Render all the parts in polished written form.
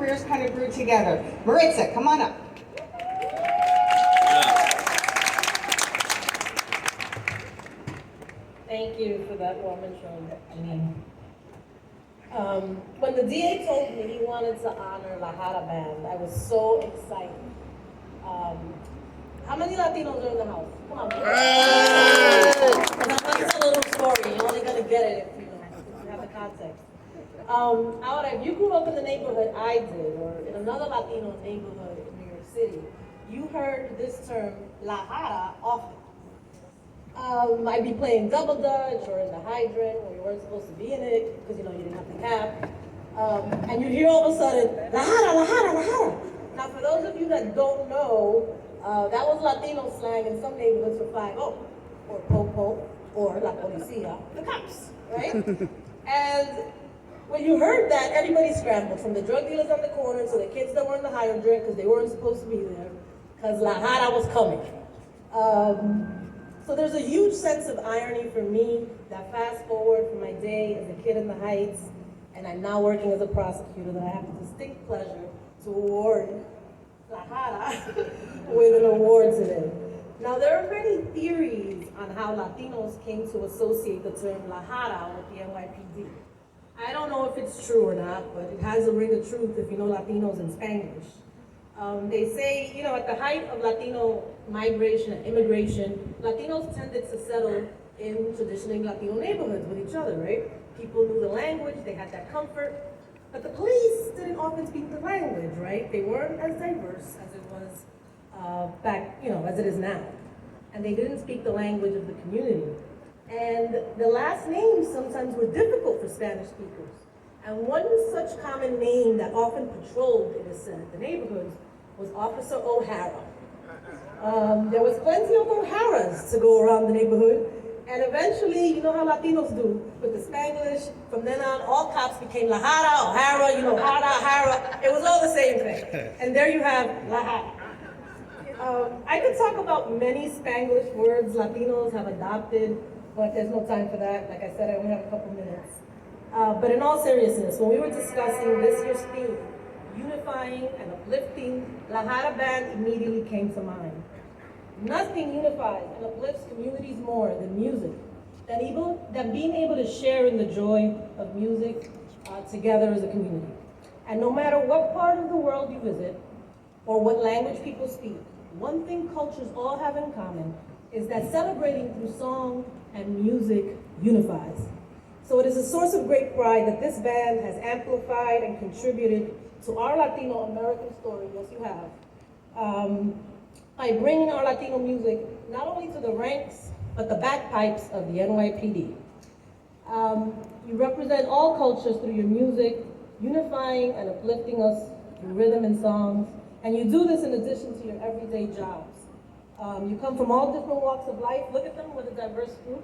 careers kind of grew together. Maritza, come on up. Thank you for that warm intro. When the DA told me he wanted to honor La Jara Band, I was so excited. How many Latinos are in the house? Come on. And I'm going to tell a little story. You're only going to get it if you have the context. Ahora, if you grew up in the neighborhood I did, or in another Latino neighborhood in New York City, you heard this term, La Jara, often. I'd be playing double dutch or in the hydrant where you weren't supposed to be in it because you didn't have the cap. And you'd hear all of a sudden, La Jara, La Jara, La Jara. Now for those of you that don't know, that was Latino slang in some neighborhoods for 5-0, or Popo, or La Policía, the cops, right? And when you heard that, everybody scrambled, from the drug dealers on the corner to the kids that were in the hydrant because they weren't supposed to be there, because La Jara was coming. So there's a huge sense of irony for me that fast forward from my day as a kid in the Heights, and I'm now working as a prosecutor, that I have the distinct pleasure to award La Jara with an award today. Now there are many theories on how Latinos came to associate the term La Jara with the NYPD. I don't know if it's true or not, but it has a ring of truth if you know Latinos in Spanglish. They say, at the height of Latino migration and immigration, Latinos tended to settle in traditionally Latino neighborhoods with each other, right? People knew the language, they had that comfort, but the police didn't often speak the language, right? They weren't as diverse as it was back, as it is now. And they didn't speak the language of the community. And the last names sometimes were difficult for Spanish speakers. And one such common name that often patrolled, it is said, the neighborhoods was Officer O'Hara. There was plenty of O'Haras to go around the neighborhood, and eventually, you know how Latinos do, with the Spanglish, from then on, all cops became La Jara, O'Hara, Jara. It was all the same thing. And there you have La Jara. I could talk about many Spanglish words Latinos have adopted, but there's no time for that. Like I said, I only have a couple minutes. But in all seriousness, when we were discussing this year's theme, unifying and uplifting, La Jara Band immediately came to mind. Nothing unifies and uplifts communities more than music, than being able to share in the joy of music together as a community. And no matter what part of the world you visit, or what language people speak, one thing cultures all have in common is that celebrating through song and music unifies. So it is a source of great pride that this band has amplified and contributed to our Latino American story, yes you have, by bringing our Latino music not only to the ranks, but the bagpipes of the NYPD. You represent all cultures through your music, unifying and uplifting us through rhythm and songs, and you do this in addition to your everyday jobs. You come from all different walks of life. Look at them, with a diverse group.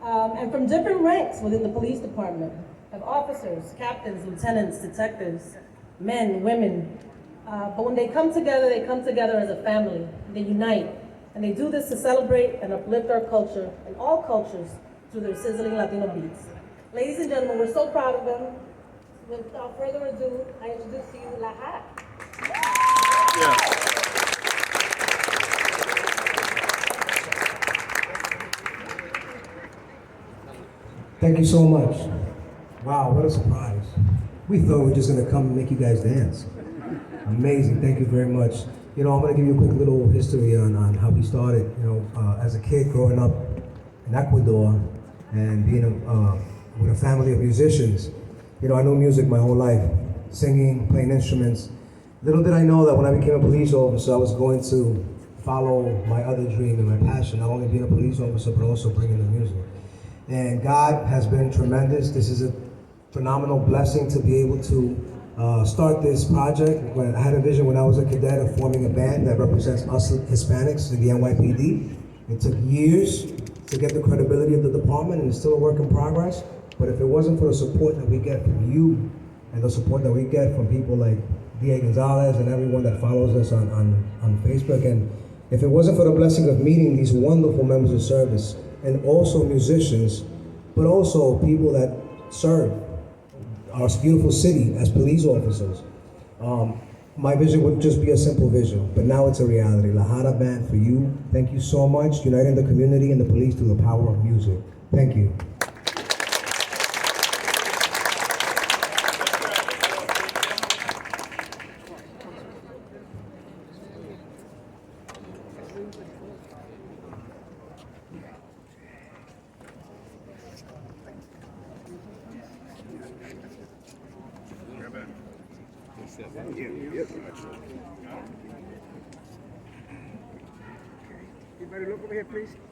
And from different ranks within the police department, of officers, captains, lieutenants, detectives, men, women. But when they come together as a family. They unite, and they do this to celebrate and uplift our culture and all cultures through their sizzling Latino beats. Ladies and gentlemen, we're so proud of them. Without further ado, I introduce to you La Jara. Yeah. Thank you so much. Wow, what a surprise. We thought we were just gonna come and make you guys dance. Amazing, thank you very much. I'm gonna give you a quick little history on how we started. As a kid growing up in Ecuador and being with a family of musicians, I knew music my whole life, singing, playing instruments. Little did I know that when I became a police officer, I was going to follow my other dream and my passion, not only being a police officer, but also bringing the music. And God has been tremendous. This is a phenomenal blessing to be able to start this project. When I had a vision when I was a cadet of forming a band that represents us Hispanics in the NYPD. It took years to get the credibility of the department, and it's still a work in progress. But if it wasn't for the support that we get from you and the support that we get from people like D.A. Gonzalez and everyone that follows us on Facebook, and if it wasn't for the blessing of meeting these wonderful members of service and also musicians, but also people that serve our beautiful city as police officers, My vision would just be a simple vision, but now it's a reality. La Jara Band for you. Thank you so much. Uniting the community and the police through the power of music. Thank you. Everybody look over here, please.